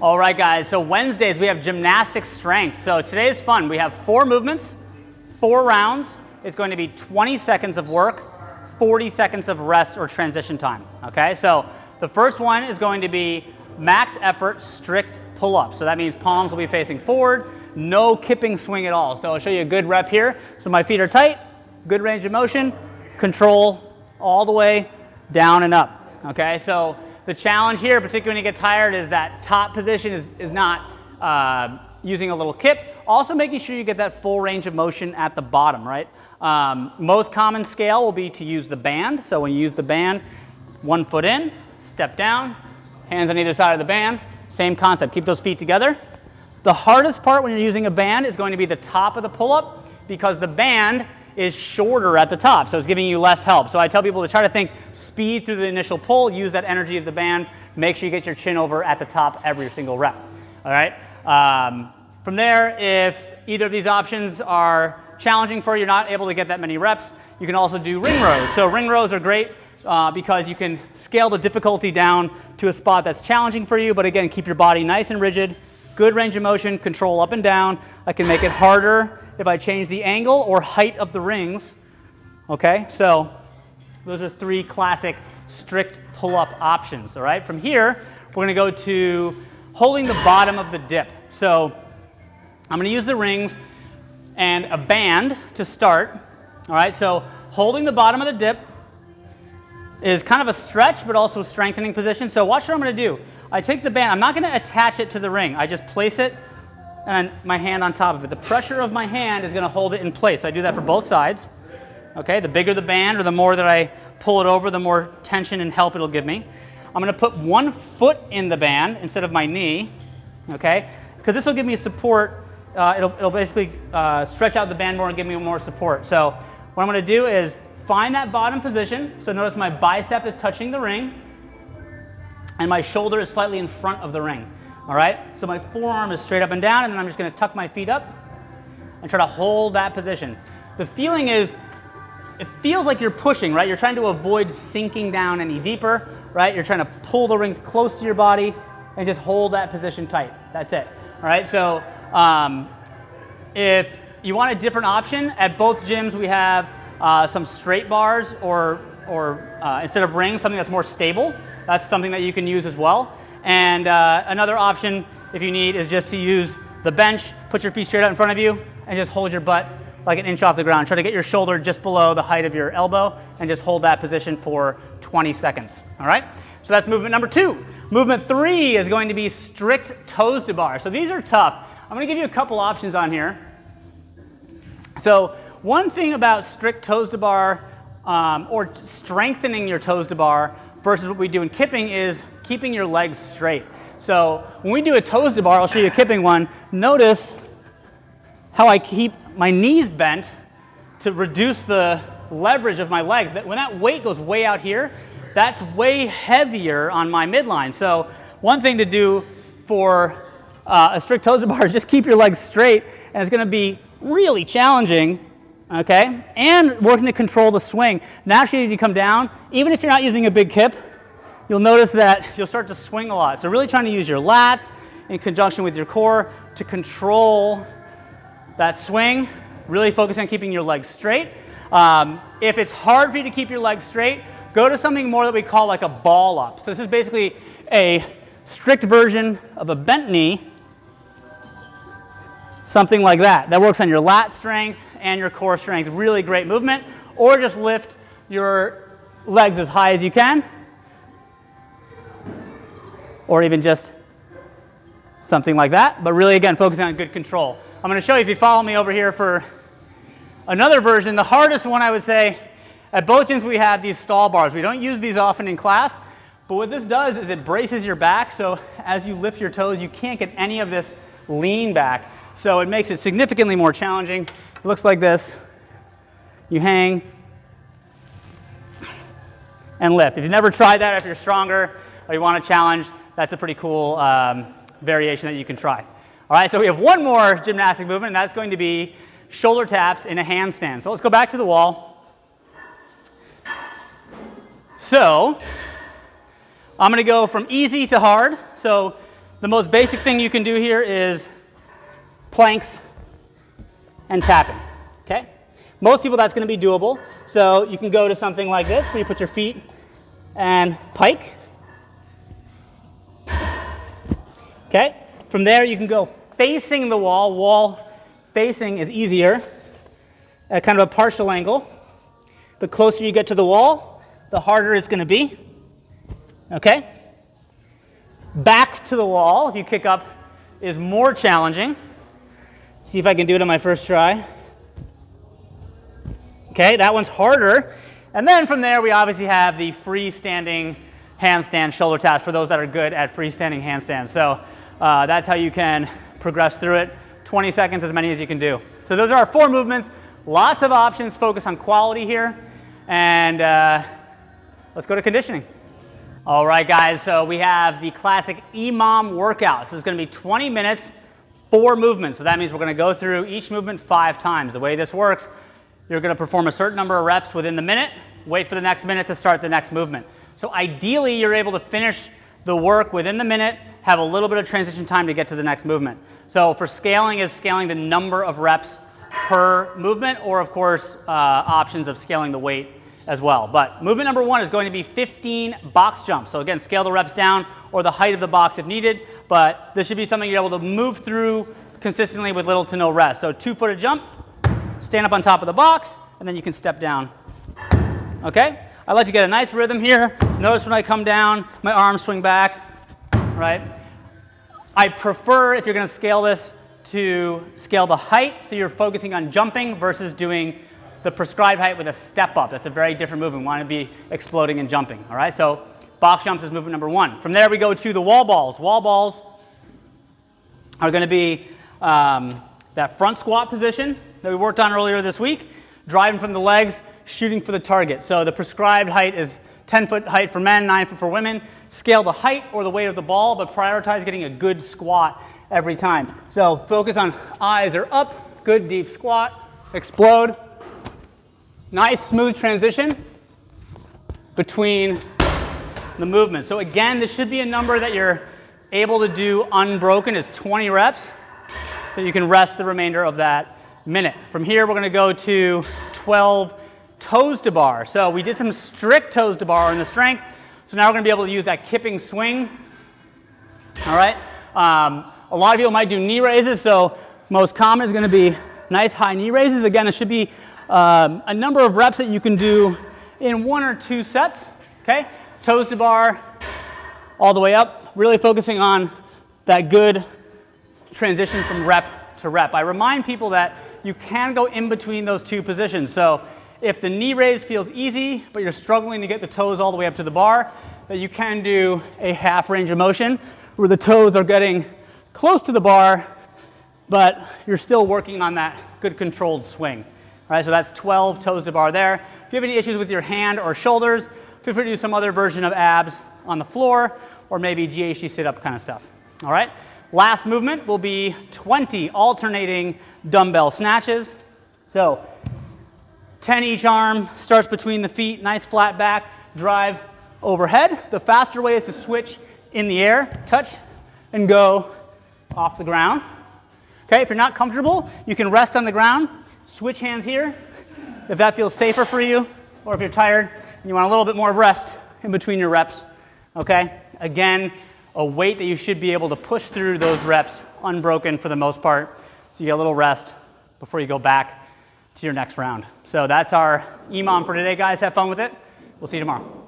All right, guys, so Wednesdays we have gymnastic strength. So today is fun. We have 4 movements, 4 rounds. It's going to be 20 seconds of work, 40 seconds of rest or transition time, okay? So the first one is going to be max effort strict pull-up. So that means palms will be facing forward, no kipping swing at all. So I'll show you a good rep here. So my feet are tight, good range of motion, control all the way down and up, okay? So the challenge here, particularly when you get tired, is that top position is not using a little kip. Also making sure you get that full range of motion at the bottom, right? Most common scale will be to use the band. So when you use the band, 1 foot in, step down, hands on either side of the band. Same concept, keep those feet together. The hardest part when you're using a band is going to be the top of the pull-up because the band is shorter at the top, so it's giving you less help. So I tell people to try to think speed through the initial pull, use that energy of the band, make sure you get your chin over at the top every single rep, all right? From there, if either of these options are challenging for you, you're not able to get that many reps, you can also do ring rows. So ring rows are great because you can scale the difficulty down to a spot that's challenging for you, but again, keep your body nice and rigid, good range of motion, control up and down. I can make it harder if I change the angle or height of the rings, okay? So those are 3 classic strict pull-up options, all right? From here, we're gonna go to holding the bottom of the dip. So I'm gonna use the rings and a band to start, all right? So holding the bottom of the dip is kind of a stretch, but also a strengthening position. So watch what I'm gonna do. I take the band, I'm not gonna attach it to the ring. I just place it and my hand on top of it. The pressure of my hand is gonna hold it in place. So I do that for both sides. Okay, the bigger the band or the more that I pull it over, the more tension and help it'll give me. I'm gonna put 1 foot in the band instead of my knee, okay? Because this will give me support. It'll basically stretch out the band more and give me more support. So what I'm gonna do is find that bottom position. So notice my bicep is touching the ring and my shoulder is slightly in front of the ring. All right, so my forearm is straight up and down, and then I'm just gonna tuck my feet up and try to hold that position. The feeling is, it feels like you're pushing, right? You're trying to avoid sinking down any deeper, right? You're trying to pull the rings close to your body and just hold that position tight. That's it, all right? So if you want a different option, at both gyms we have some straight bars or instead of rings, something that's more stable. That's something that you can use as well. And another option, if you need, is just to use the bench, put your feet straight out in front of you, and just hold your butt like an inch off the ground. Try to get your shoulder just below the height of your elbow, and just hold that position for 20 seconds, all right? So that's movement number 2. Movement 3 is going to be strict toes to bar. So these are tough. I'm gonna give you a couple options on here. So one thing about strict toes to bar, or strengthening your toes to bar versus what we do in kipping is keeping your legs straight. So when we do a toes to bar, I'll show you a kipping one. Notice how I keep my knees bent to reduce the leverage of my legs. When that weight goes way out here, that's way heavier on my midline. So one thing to do for a strict toes to bar is just keep your legs straight, and it's gonna be really challenging, okay? And working to control the swing. Naturally, if you come down, even if you're not using a big kip, you'll notice that you'll start to swing a lot. So really trying to use your lats in conjunction with your core to control that swing, really focus on keeping your legs straight. If it's hard for you to keep your legs straight, go to something more that we call like a ball up. So this is basically a strict version of a bent knee, something like that. That works on your lat strength and your core strength. Really great movement. Or just lift your legs as high as you can, or even just something like that. But really, again, focusing on good control. I'm going to show you, if you follow me over here, for another version. The hardest one, I would say, at both gyms we have these stall bars. We don't use these often in class, but what this does is it braces your back, so as you lift your toes, you can't get any of this lean back. So it makes it significantly more challenging. It looks like this. You hang and lift. If you've never tried that, if you're stronger or you want a challenge, that's a pretty cool variation that you can try. All right, so we have one more gymnastic movement, and that's going to be shoulder taps in a handstand. So let's go back to the wall. So I'm going to go from easy to hard. So The most basic thing you can do here is planks and tapping, okay? Most people that's gonna be doable. So you can go to something like this where you put your feet and pike. Okay, from there you can go facing the wall. Wall facing is easier at kind of a partial angle. The closer you get to the wall, the harder it's gonna be, okay? Back to the wall, if you kick up, is more challenging. See if I can do it on my first try. Okay, that one's harder. And then from there, we obviously have the freestanding handstand shoulder taps for those that are good at freestanding handstands. So that's how you can progress through it. 20 seconds, as many as you can do. So those are our 4 movements. Lots of options, focus on quality here. And let's go to conditioning. All right, guys, so we have the classic EMOM workout. So it's gonna be 20 minutes, 4 movements. So that means we're gonna go through each movement 5 times. The way this works, you're gonna perform a certain number of reps within the minute, wait for the next minute to start the next movement. So ideally, you're able to finish the work within the minute, have a little bit of transition time to get to the next movement. So for scaling is scaling the number of reps per movement, or of course, options of scaling the weight as well. But movement number 1 is going to be 15 box jumps. So again, scale the reps down or the height of the box if needed, but this should be something you're able to move through consistently with little to no rest. So 2-footed jump, stand up on top of the box, and then you can step down. Okay? I like to get a nice rhythm here. Notice when I come down, my arms swing back, right? I prefer, if you're gonna scale this, to scale the height, so you're focusing on jumping versus doing the prescribed height with a step up. That's a very different movement. We want to be exploding and jumping, all right? So box jumps is movement number 1. From there, we go to the wall balls. Wall balls are gonna be that front squat position that we worked on earlier this week, driving from the legs, shooting for the target. So the prescribed height is 10-foot height for men, 9-foot for women. Scale the height or the weight of the ball, but prioritize getting a good squat every time. So focus on eyes are up, good deep squat, explode. Nice smooth transition between the movements. So again, this should be a number that you're able to do unbroken, is 20 reps. So you can rest the remainder of that minute. From here, we're gonna go to 12 toes to bar. So we did some strict toes to bar in the strength. So now we're gonna be able to use that kipping swing. All right. A lot of people might do knee raises. So most common is gonna be nice high knee raises. Again, it should be a number of reps that you can do in 1 or 2 sets, okay? Toes to bar, all the way up, really focusing on that good transition from rep to rep. I remind people that you can go in between those 2 positions. So if the knee raise feels easy, but you're struggling to get the toes all the way up to the bar, that you can do a half range of motion where the toes are getting close to the bar, but you're still working on that good controlled swing. All right, so that's 12 toes to bar there. If you have any issues with your hand or shoulders, feel free to do some other version of abs on the floor or maybe GHD sit-up kind of stuff. All right, last movement will be 20 alternating dumbbell snatches. So 10 each arm, starts between the feet, nice flat back, drive overhead. The faster way is to switch in the air, touch and go off the ground. Okay, if you're not comfortable, you can rest on the ground. Switch hands here if that feels safer for you, or if you're tired and you want a little bit more of rest in between your reps, okay? Again, a weight that you should be able to push through those reps unbroken for the most part, so you get a little rest before you go back to your next round. So that's our EMOM for today, guys. Have fun with it. We'll see you tomorrow.